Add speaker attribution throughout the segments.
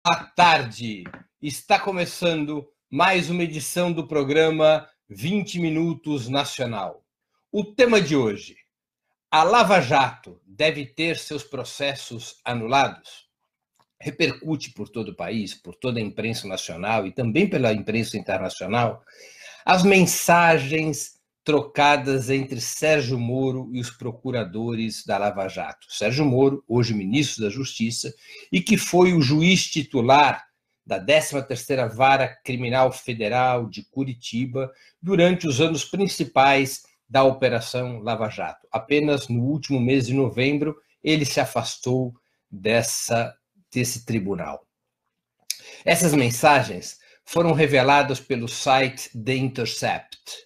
Speaker 1: À tarde, está começando mais uma edição do programa 20 Minutos Nacional. O tema de hoje: a Lava Jato deve ter seus processos anulados? Repercute por todo o país, por toda a imprensa nacional e também pela imprensa internacional, as mensagens trocadas entre Sérgio Moro e os procuradores da Lava Jato. Sérgio Moro, hoje ministro da Justiça, e que foi o juiz titular da 13ª Vara Criminal Federal de Curitiba durante os anos principais da Operação Lava Jato. Apenas no último mês de novembro, ele se afastou desse tribunal. Essas mensagens foram reveladas pelo site The Intercept,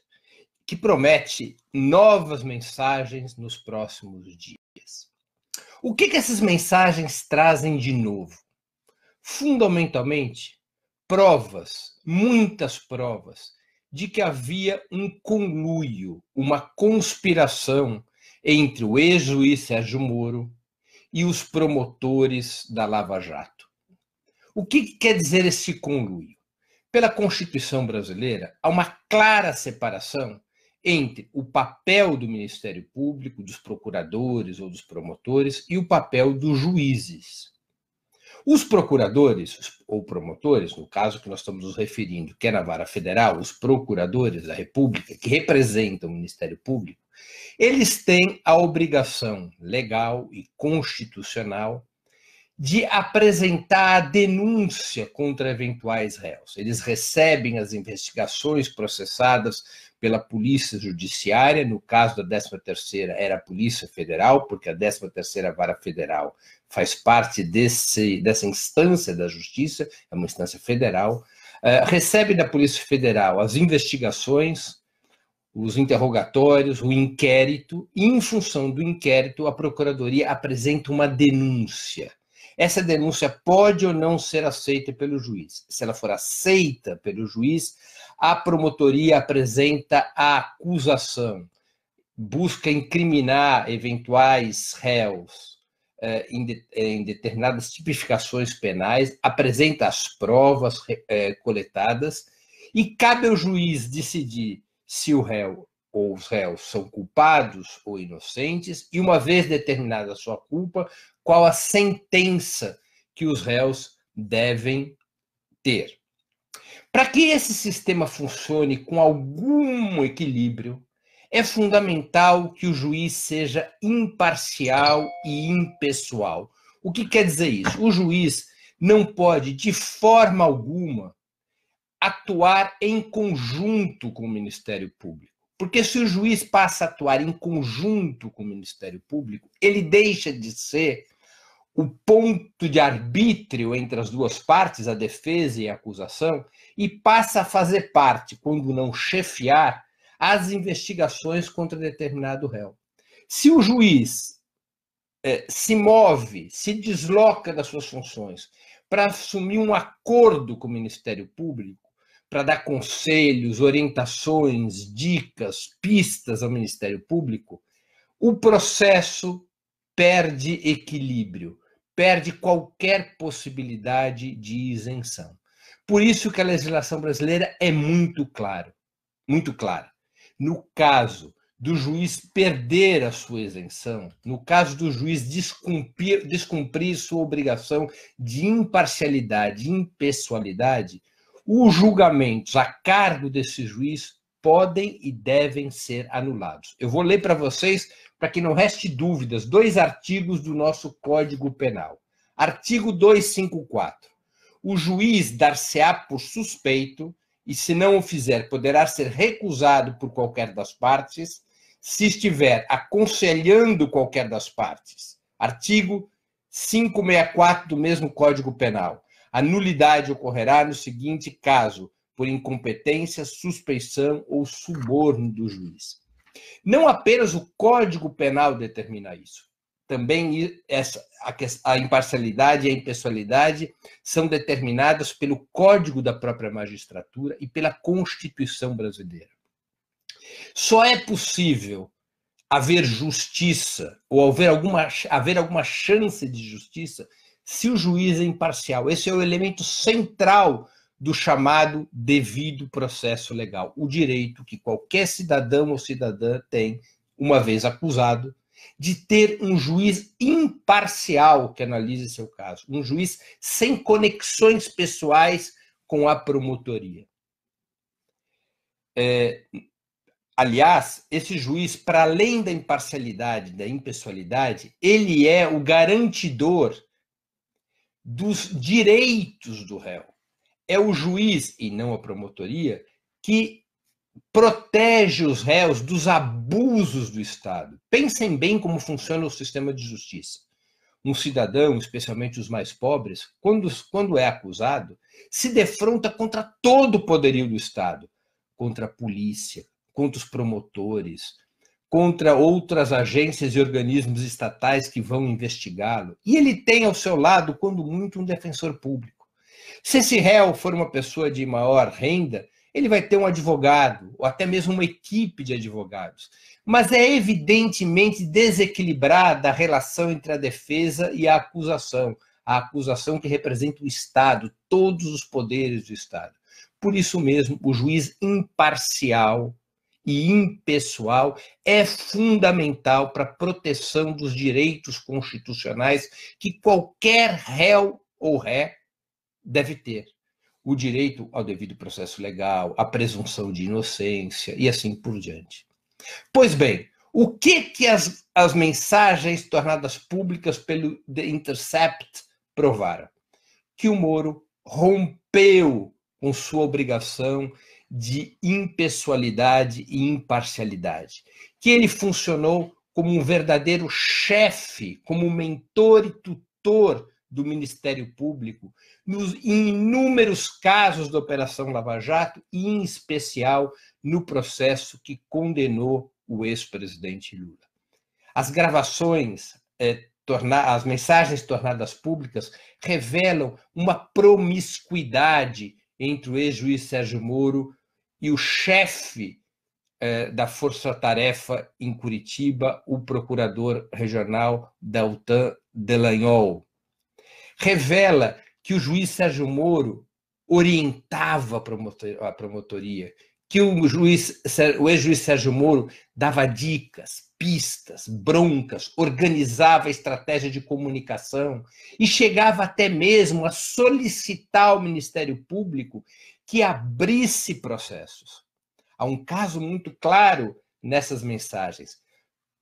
Speaker 1: que promete novas mensagens nos próximos dias. O que essas mensagens trazem de novo? Fundamentalmente, provas, muitas provas, de que havia um conluio, uma conspiração entre o ex-juiz Sérgio Moro e os promotores da Lava Jato. O que quer dizer esse conluio? Pela Constituição brasileira, há uma clara separação entre o papel do Ministério Público, dos procuradores ou dos promotores, e o papel dos juízes. Os procuradores ou promotores, no caso que nós estamos nos referindo, que é na Vara Federal, os procuradores da República, que representam o Ministério Público, eles têm a obrigação legal e constitucional de apresentar a denúncia contra eventuais réus. Eles recebem as investigações processadas pela Polícia Judiciária, no caso da 13ª era a Polícia Federal, porque a 13ª Vara Federal faz parte dessa instância da Justiça, é uma instância federal, recebe da Polícia Federal as investigações, os interrogatórios, o inquérito, e em função do inquérito a Procuradoria apresenta uma denúncia. Essa denúncia pode ou não ser aceita pelo juiz. Se ela for aceita pelo juiz, a promotoria apresenta a acusação, busca incriminar eventuais réus em determinadas tipificações penais, apresenta as provas coletadas e cabe ao juiz decidir se o réu ou os réus são culpados ou inocentes, e uma vez determinada a sua culpa, qual a sentença que os réus devem ter. Para que esse sistema funcione com algum equilíbrio, é fundamental que o juiz seja imparcial e impessoal. O que quer dizer isso? O juiz não pode, de forma alguma, atuar em conjunto com o Ministério Público. Porque se o juiz passa a atuar em conjunto com o Ministério Público, ele deixa de ser o ponto de arbítrio entre as duas partes, a defesa e a acusação, e passa a fazer parte, quando não chefiar, as investigações contra determinado réu. Se o juiz se move, se desloca das suas funções para assumir um acordo com o Ministério Público, para dar conselhos, orientações, dicas, pistas ao Ministério Público, o processo perde equilíbrio, perde qualquer possibilidade de isenção. Por isso que a legislação brasileira é muito clara. No caso do juiz perder a sua isenção, no caso do juiz descumprir sua obrigação de imparcialidade e impessoalidade, os julgamentos a cargo desse juiz podem e devem ser anulados. Eu vou ler para vocês, para que não reste dúvidas, 2 artigos do nosso Código Penal. Artigo 254. O juiz dar-se-á por suspeito e, se não o fizer, poderá ser recusado por qualquer das partes, se estiver aconselhando qualquer das partes. Artigo 564 do mesmo Código Penal. A nulidade ocorrerá no seguinte caso: por incompetência, suspeição ou suborno do juiz. Não apenas o Código Penal determina isso. Também a imparcialidade e a impessoalidade são determinadas pelo Código da própria magistratura e pela Constituição brasileira. Só é possível haver justiça ou haver alguma chance de justiça se o juiz é imparcial. Esse é o elemento central do chamado devido processo legal, o direito que qualquer cidadão ou cidadã tem, uma vez acusado, de ter um juiz imparcial que analise seu caso, um juiz sem conexões pessoais com a promotoria. Aliás, esse juiz, para além da imparcialidade, da impessoalidade, ele é o garantidor dos direitos do réu. É o juiz, e não a promotoria, que protege os réus dos abusos do Estado. Pensem bem como funciona o sistema de justiça. Um cidadão, especialmente os mais pobres, quando é acusado, se defronta contra todo o poderio do Estado, contra a polícia, contra os promotores, contra outras agências e organismos estatais que vão investigá-lo. E ele tem ao seu lado, quando muito, um defensor público. Se esse réu for uma pessoa de maior renda, ele vai ter um advogado, ou até mesmo uma equipe de advogados. Mas é evidentemente desequilibrada a relação entre a defesa e a acusação que representa o Estado, todos os poderes do Estado. Por isso mesmo, o juiz imparcial e impessoal é fundamental para a proteção dos direitos constitucionais que qualquer réu ou ré deve ter. O direito ao devido processo legal, a presunção de inocência e assim por diante. Pois bem, o que as mensagens tornadas públicas pelo The Intercept provaram? Que o Moro rompeu com sua obrigação de impessoalidade e imparcialidade, que ele funcionou como um verdadeiro chefe, como um mentor e tutor do Ministério Público, em inúmeros casos da Operação Lava Jato, e em especial no processo que condenou o ex-presidente Lula. As gravações, as mensagens tornadas públicas revelam uma promiscuidade entre o ex-juiz Sérgio Moro e o chefe da Força-Tarefa em Curitiba, o procurador regional Deltan Dallagnol. Revela que o juiz Sérgio Moro orientava a promotoria, que o ex-juiz Sérgio Moro dava dicas, pistas, broncas, organizava a estratégia de comunicação e chegava até mesmo a solicitar ao Ministério Público que abrisse processos. Há um caso muito claro nessas mensagens.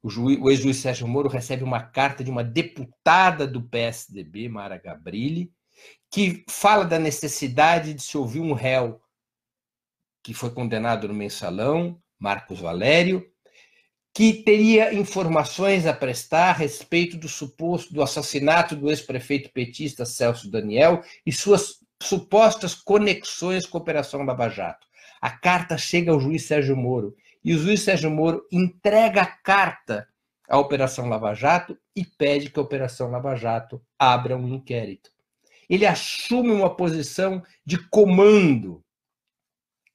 Speaker 1: O ex-juiz Sérgio Moro recebe uma carta de uma deputada do PSDB, Mara Gabrilli, que fala da necessidade de se ouvir um réu que foi condenado no Mensalão, Marcos Valério, que teria informações a prestar a respeito do assassinato do ex-prefeito petista Celso Daniel e suas supostas conexões com a Operação Lava Jato. A carta chega ao juiz Sérgio Moro e o juiz Sérgio Moro entrega a carta à Operação Lava Jato e pede que a Operação Lava Jato abra um inquérito. Ele assume uma posição de comando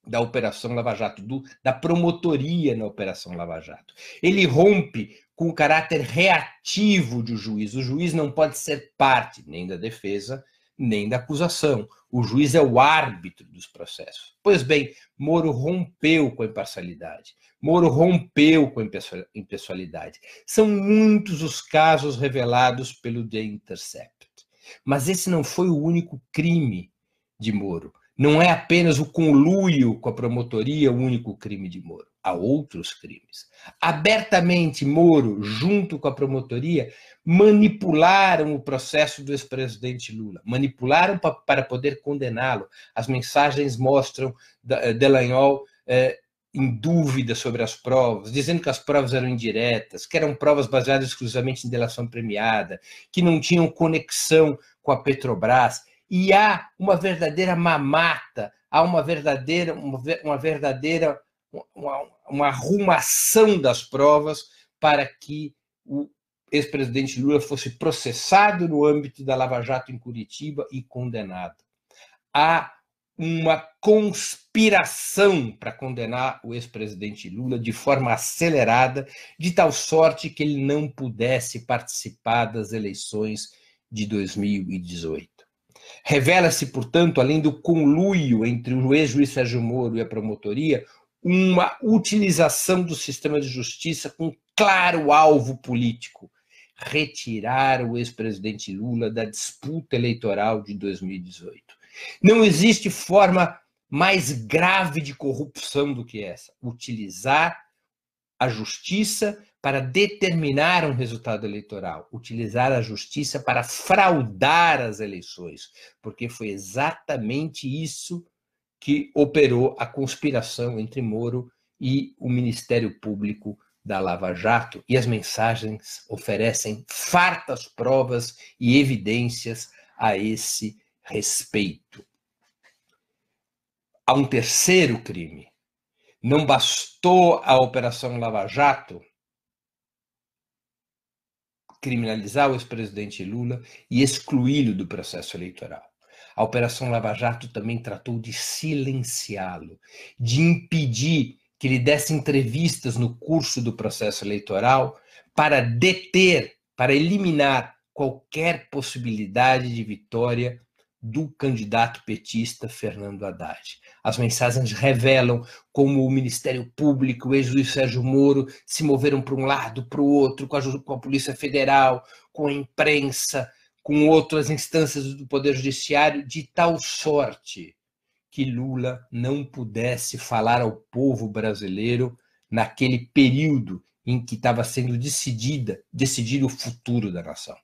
Speaker 1: da Operação Lava Jato, da promotoria na Operação Lava Jato. Ele rompe com o caráter reativo do juiz. O juiz não pode ser parte nem da defesa, nem da acusação. O juiz é o árbitro dos processos. Pois bem, Moro rompeu com a imparcialidade. Moro rompeu com a impessoalidade. São muitos os casos revelados pelo The Intercept. Mas esse não foi o único crime de Moro. Não é apenas o conluio com a promotoria o único crime de Moro. Há outros crimes. Abertamente, Moro, junto com a promotoria, manipularam o processo do ex-presidente Lula. Manipularam para poder condená-lo. As mensagens mostram Dallagnol em dúvida sobre as provas, dizendo que as provas eram indiretas, que eram provas baseadas exclusivamente em delação premiada, que não tinham conexão com a Petrobras. E há uma verdadeira mamata, há uma arrumação das provas para que o ex-presidente Lula fosse processado no âmbito da Lava Jato em Curitiba e condenado. Há uma conspiração para condenar o ex-presidente Lula de forma acelerada, de tal sorte que ele não pudesse participar das eleições de 2018. Revela-se, portanto, além do conluio entre o ex-juiz Sérgio Moro e a promotoria, uma utilização do sistema de justiça com claro alvo político: retirar o ex-presidente Lula da disputa eleitoral de 2018. Não existe forma mais grave de corrupção do que essa: utilizar a justiça para determinar um resultado eleitoral, utilizar a justiça para fraudar as eleições, porque foi exatamente isso que operou a conspiração entre Moro e o Ministério Público da Lava Jato, e as mensagens oferecem fartas provas e evidências a esse respeito. Há um terceiro crime. Não bastou a Operação Lava Jato criminalizar o ex-presidente Lula e excluí-lo do processo eleitoral. A Operação Lava Jato também tratou de silenciá-lo, de impedir que ele desse entrevistas no curso do processo eleitoral para deter, para eliminar qualquer possibilidade de vitória do candidato petista Fernando Haddad. As mensagens revelam como o Ministério Público, o ex-juiz Sérgio Moro, se moveram para um lado, para o outro, com a Polícia Federal, com a imprensa, com outras instâncias do Poder Judiciário, de tal sorte que Lula não pudesse falar ao povo brasileiro naquele período em que estava sendo decidido o futuro da nação.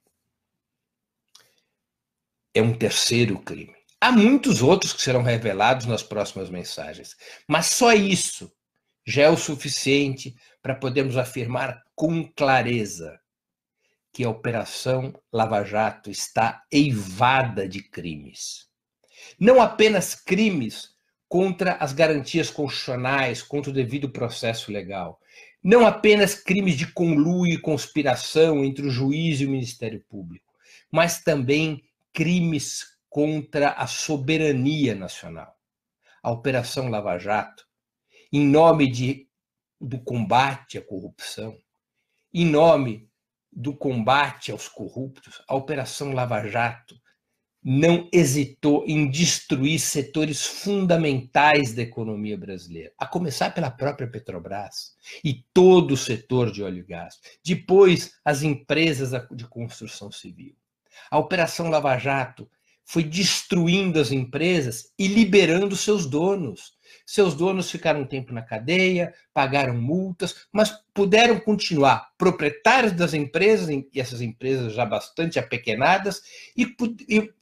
Speaker 1: É um terceiro crime. Há muitos outros que serão revelados nas próximas mensagens, mas só isso já é o suficiente para podermos afirmar com clareza que a Operação Lava Jato está eivada de crimes. Não apenas crimes contra as garantias constitucionais, contra o devido processo legal. Não apenas crimes de conluio e conspiração entre o juiz e o Ministério Público, mas também crimes contra a soberania nacional. A Operação Lava Jato, em nome do combate à corrupção, em nome do combate aos corruptos, a Operação Lava Jato não hesitou em destruir setores fundamentais da economia brasileira, a começar pela própria Petrobras e todo o setor de óleo e gás, depois as empresas de construção civil. A Operação Lava Jato foi destruindo as empresas e liberando seus donos. Seus donos ficaram um tempo na cadeia, pagaram multas, mas puderam continuar proprietários das empresas, e essas empresas já bastante apequenadas, e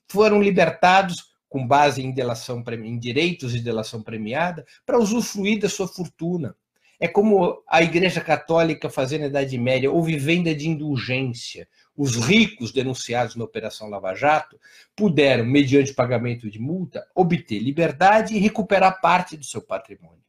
Speaker 1: foram libertados com base em direitos de delação premiada para usufruir da sua fortuna. É como a Igreja Católica fazia na Idade Média, houve venda de indulgência. Os ricos denunciados na Operação Lava Jato puderam, mediante pagamento de multa, obter liberdade e recuperar parte do seu patrimônio.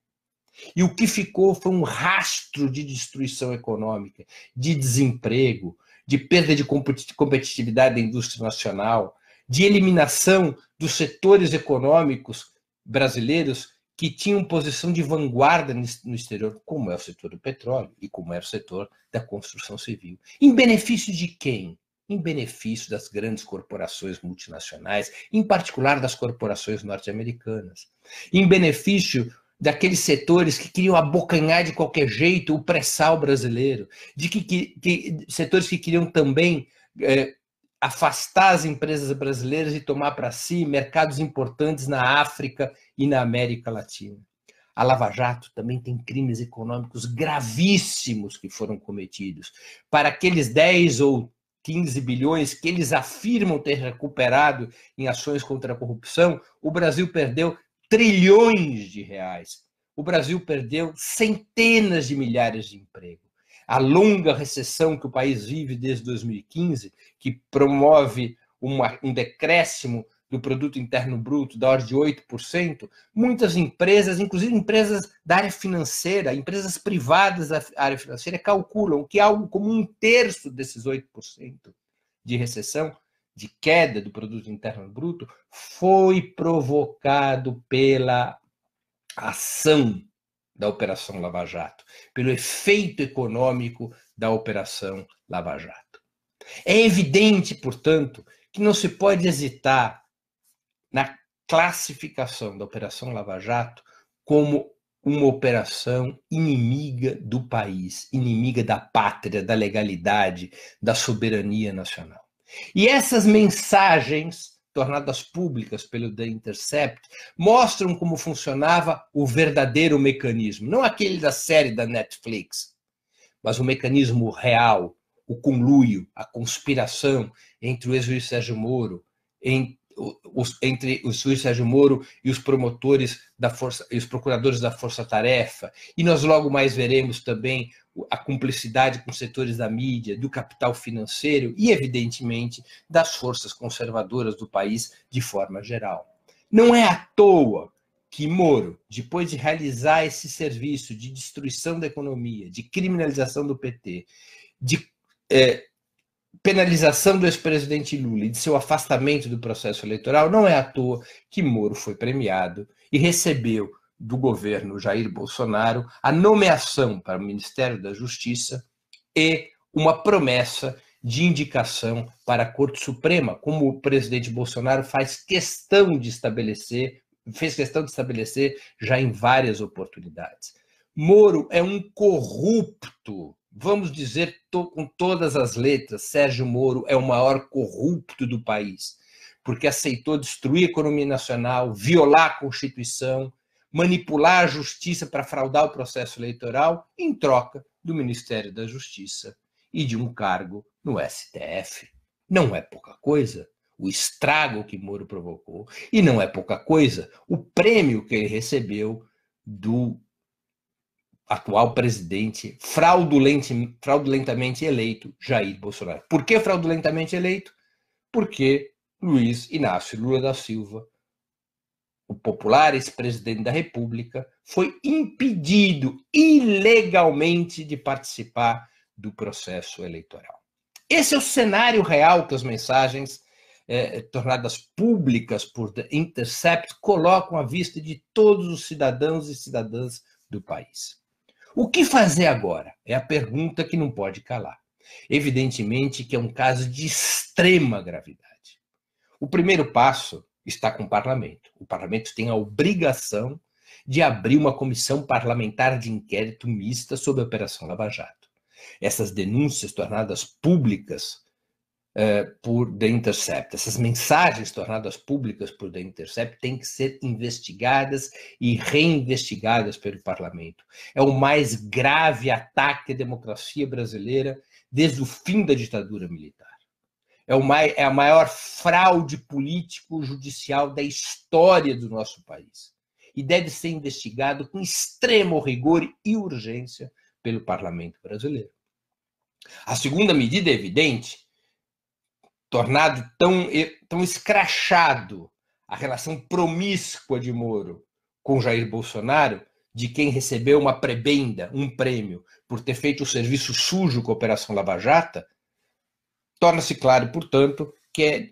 Speaker 1: E o que ficou foi um rastro de destruição econômica, de desemprego, de perda de competitividade da indústria nacional, de eliminação dos setores econômicos brasileiros que tinham posição de vanguarda no exterior, como é o setor do petróleo e como é o setor da construção civil. Em benefício de quem? Em benefício das grandes corporações multinacionais, em particular das corporações norte-americanas. Em benefício daqueles setores que queriam abocanhar de qualquer jeito o pré-sal brasileiro, setores que queriam também afastar as empresas brasileiras e tomar para si mercados importantes na África e na América Latina. A Lava Jato também tem crimes econômicos gravíssimos que foram cometidos. Para aqueles 10 ou 15 bilhões que eles afirmam ter recuperado em ações contra a corrupção, o Brasil perdeu trilhões de reais. O Brasil perdeu centenas de milhares de empregos. A longa recessão que o país vive desde 2015, que promove um decréscimo do produto interno bruto da ordem de 8%, muitas empresas, inclusive empresas da área financeira, empresas privadas da área financeira, calculam que algo como 1/3 desses 8% de recessão, de queda do produto interno bruto, foi provocado pela ação da Operação Lava Jato, pelo efeito econômico da Operação Lava Jato. É evidente, portanto, que não se pode hesitar na classificação da Operação Lava Jato como uma operação inimiga do país, inimiga da pátria, da legalidade, da soberania nacional. E essas mensagens, tornadas públicas pelo The Intercept, mostram como funcionava o verdadeiro mecanismo, não aquele da série da Netflix, mas o mecanismo real, o conluio, a conspiração entre o ex-juiz Sérgio Moro, entre o juiz Sérgio Moro e os promotores da Força, e os procuradores da Força Tarefa, e nós logo mais veremos também a cumplicidade com setores da mídia, do capital financeiro e, evidentemente, das forças conservadoras do país de forma geral. Não é à toa que Moro, depois de realizar esse serviço de destruição da economia, de criminalização do PT, de penalização do ex-presidente Lula e de seu afastamento do processo eleitoral, não é à toa que Moro foi premiado e recebeu do governo Jair Bolsonaro a nomeação para o Ministério da Justiça e uma promessa de indicação para a Corte Suprema, como o presidente Bolsonaro fez questão de estabelecer já em várias oportunidades. Moro é um corrupto. Vamos dizer com todas as letras, Sérgio Moro é o maior corrupto do país, porque aceitou destruir a economia nacional, violar a Constituição, manipular a justiça para fraudar o processo eleitoral em troca do Ministério da Justiça e de um cargo no STF. Não é pouca coisa o estrago que Moro provocou e não é pouca coisa o prêmio que ele recebeu do atual presidente fraudulentamente eleito, Jair Bolsonaro. Por que fraudulentamente eleito? Porque Luiz Inácio Lula da Silva, o popular ex-presidente da República, foi impedido ilegalmente de participar do processo eleitoral. Esse é o cenário real que as mensagens tornadas públicas por The Intercept colocam à vista de todos os cidadãos e cidadãs do país. O que fazer agora? É a pergunta que não pode calar. Evidentemente que é um caso de extrema gravidade. O primeiro passo está com o parlamento. O parlamento tem a obrigação de abrir uma comissão parlamentar de inquérito mista sobre a Operação Lava Jato. Essas denúncias tornadas públicas por The Intercept, essas mensagens tornadas públicas por The Intercept têm que ser investigadas e reinvestigadas pelo parlamento. É o mais grave ataque à democracia brasileira desde o fim da ditadura militar. É a maior fraude político-judicial da história do nosso país. E deve ser investigado com extremo rigor e urgência pelo parlamento brasileiro. A segunda medida é evidente, tornado tão escrachado a relação promíscua de Moro com Jair Bolsonaro, de quem recebeu uma prebenda, um prêmio, por ter feito o serviço sujo com a Operação Lava Jato, torna-se claro, portanto, que é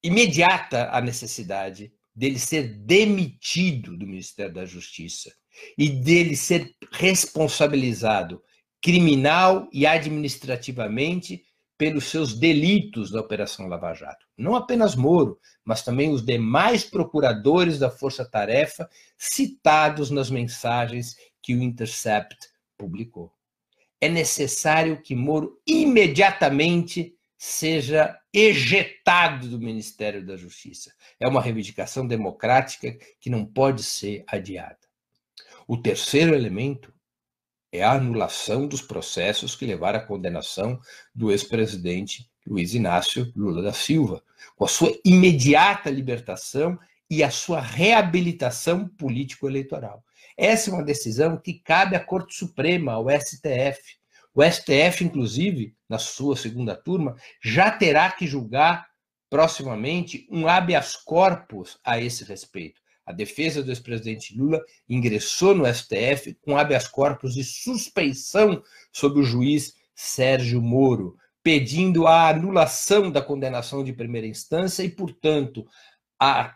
Speaker 1: imediata a necessidade dele ser demitido do Ministério da Justiça e dele ser responsabilizado criminal e administrativamente pelos seus delitos da Operação Lava Jato. Não apenas Moro, mas também os demais procuradores da Força Tarefa citados nas mensagens que o Intercept publicou. É necessário que Moro imediatamente seja ejetado do Ministério da Justiça. É uma reivindicação democrática que não pode ser adiada. O terceiro elemento é a anulação dos processos que levaram à condenação do ex-presidente Luiz Inácio Lula da Silva, com a sua imediata libertação e a sua reabilitação político-eleitoral. Essa é uma decisão que cabe à Corte Suprema, ao STF. O STF, inclusive, na sua segunda turma, já terá que julgar proximamente um habeas corpus a esse respeito. A defesa do ex-presidente Lula ingressou no STF com habeas corpus de suspeição sobre o juiz Sérgio Moro, pedindo a anulação da condenação de primeira instância e, portanto, a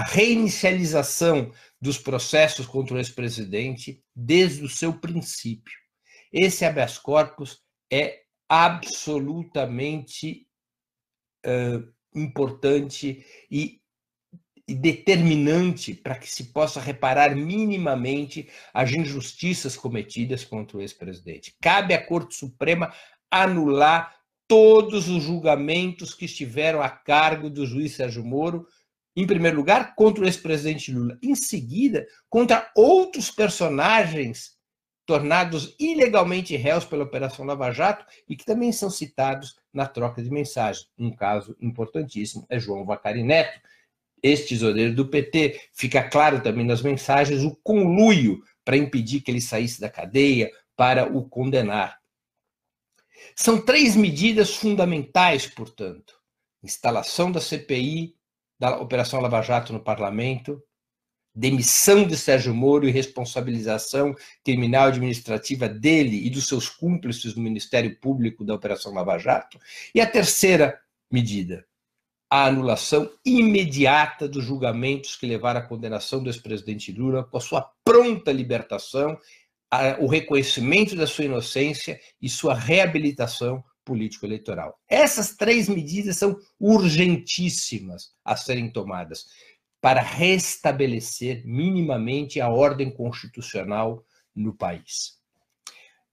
Speaker 1: reinicialização dos processos contra o ex-presidente desde o seu princípio. Esse habeas corpus é absolutamente importante e determinante para que se possa reparar minimamente as injustiças cometidas contra o ex-presidente. Cabe à Corte Suprema anular todos os julgamentos que estiveram a cargo do juiz Sérgio Moro, em primeiro lugar, contra o ex-presidente Lula, em seguida, contra outros personagens tornados ilegalmente réus pela Operação Lava Jato e que também são citados na troca de mensagens. Um caso importantíssimo é João Vacari Neto, ex-tesoureiro do PT. Fica claro também nas mensagens o conluio para impedir que ele saísse da cadeia, para o condenar. São 3 medidas fundamentais, portanto: instalação da CPI, da Operação Lava Jato no Parlamento, demissão de Sérgio Moro e responsabilização criminal administrativa dele e dos seus cúmplices no Ministério Público da Operação Lava Jato. E a terceira medida, a anulação imediata dos julgamentos que levaram à condenação do ex-presidente Lula, com a sua pronta libertação, o reconhecimento da sua inocência e sua reabilitação político-eleitoral. Essas 3 medidas são urgentíssimas a serem tomadas para restabelecer minimamente a ordem constitucional no país.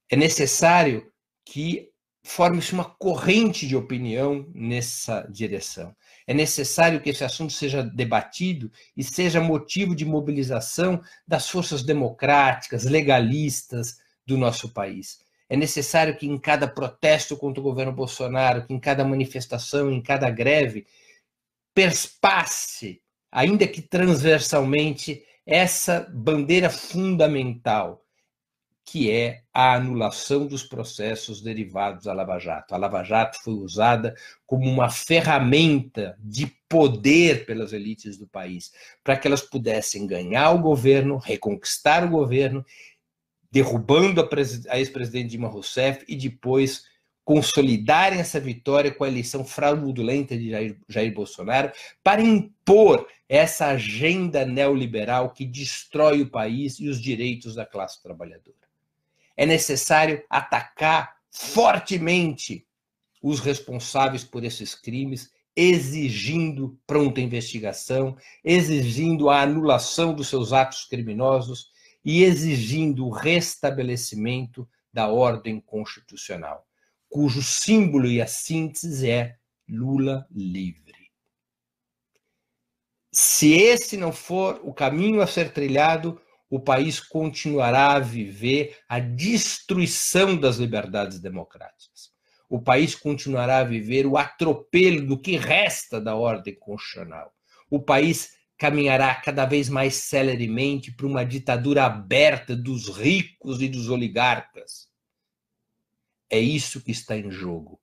Speaker 1: É necessário que forme-se uma corrente de opinião nessa direção. É necessário que esse assunto seja debatido e seja motivo de mobilização das forças democráticas, legalistas do nosso país. É necessário que em cada protesto contra o governo Bolsonaro, que em cada manifestação, em cada greve, perspasse, ainda que transversalmente, essa bandeira fundamental, que é a anulação dos processos derivados da Lava Jato. A Lava Jato foi usada como uma ferramenta de poder pelas elites do país, para que elas pudessem ganhar o governo, reconquistar o governo, derrubando a ex-presidente Dilma Rousseff e depois consolidarem essa vitória com a eleição fraudulenta de Jair Bolsonaro, para impor essa agenda neoliberal que destrói o país e os direitos da classe trabalhadora. É necessário atacar fortemente os responsáveis por esses crimes, exigindo pronta investigação, exigindo a anulação dos seus atos criminosos e exigindo o restabelecimento da ordem constitucional, cujo símbolo e a síntese é Lula livre. Se esse não for o caminho a ser trilhado, o país continuará a viver a destruição das liberdades democráticas. O país continuará a viver o atropelo do que resta da ordem constitucional. O país caminhará cada vez mais celeremente para uma ditadura aberta dos ricos e dos oligarcas. É isso que está em jogo.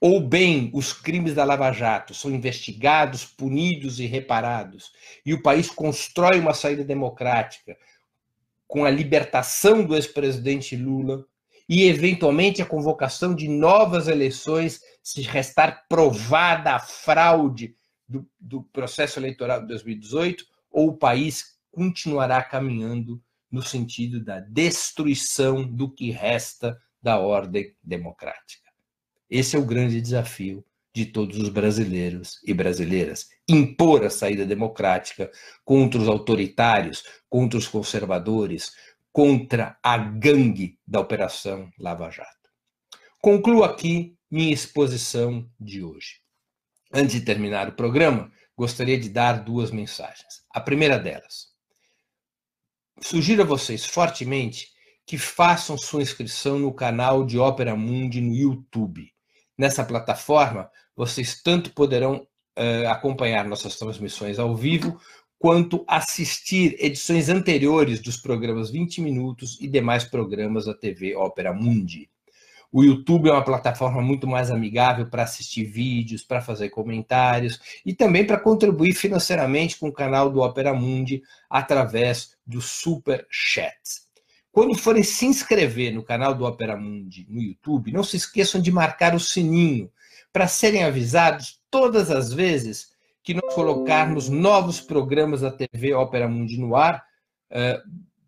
Speaker 1: Ou bem, os crimes da Lava Jato são investigados, punidos e reparados, e o país constrói uma saída democrática com a libertação do ex-presidente Lula e, eventualmente, a convocação de novas eleições, se restar provada a fraude do processo eleitoral de 2018, ou o país continuará caminhando no sentido da destruição do que resta da ordem democrática. Esse é o grande desafio de todos os brasileiros e brasileiras. Impor a saída democrática contra os autoritários, contra os conservadores, contra a gangue da Operação Lava Jato. Concluo aqui minha exposição de hoje. Antes de terminar o programa, gostaria de dar 2 mensagens. A primeira delas: sugiro a vocês fortemente que façam sua inscrição no canal de Opera Mundi no YouTube. Nessa plataforma, vocês tanto poderão acompanhar nossas transmissões ao vivo, quanto assistir edições anteriores dos programas 20 Minutos e demais programas da TV Opera Mundi. O YouTube é uma plataforma muito mais amigável para assistir vídeos, para fazer comentários e também para contribuir financeiramente com o canal do Opera Mundi através do Super Chat. Quando forem se inscrever no canal do Opera Mundi no YouTube, não se esqueçam de marcar o sininho para serem avisados todas as vezes que nós colocarmos novos programas da TV Opera Mundi no ar,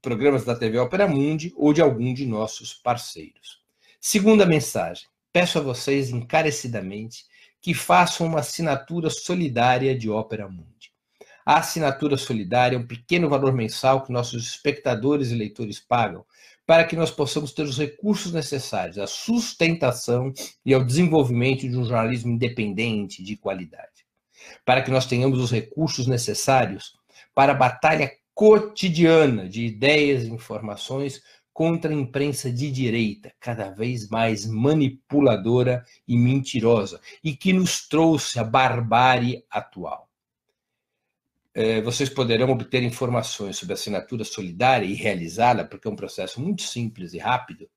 Speaker 1: programas da TV Opera Mundi ou de algum de nossos parceiros. Segunda mensagem: peço a vocês encarecidamente que façam uma assinatura solidária de Opera Mundi. A assinatura solidária é um pequeno valor mensal que nossos espectadores e leitores pagam para que nós possamos ter os recursos necessários à sustentação e ao desenvolvimento de um jornalismo independente de qualidade. Para que nós tenhamos os recursos necessários para a batalha cotidiana de ideias e informações contra a imprensa de direita, cada vez mais manipuladora e mentirosa, e que nos trouxe a barbárie atual. Vocês poderão obter informações sobre a assinatura solidária e realizá-la, porque é um processo muito simples e rápido,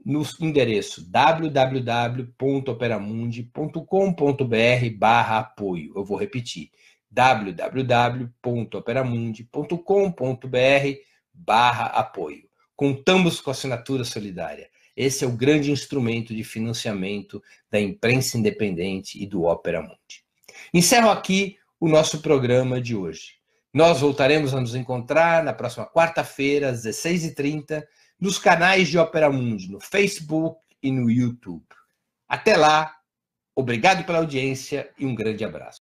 Speaker 1: no endereço www.operamundi.com.br/apoio. Eu vou repetir, www.operamundi.com.br/apoio. Contamos com a assinatura solidária. Esse é o grande instrumento de financiamento da imprensa independente e do Opera Mundi. Encerro aqui o nosso programa de hoje. Nós voltaremos a nos encontrar na próxima quarta-feira, às 16h30, nos canais de Opera Mundi, no Facebook e no YouTube. Até lá, obrigado pela audiência e um grande abraço.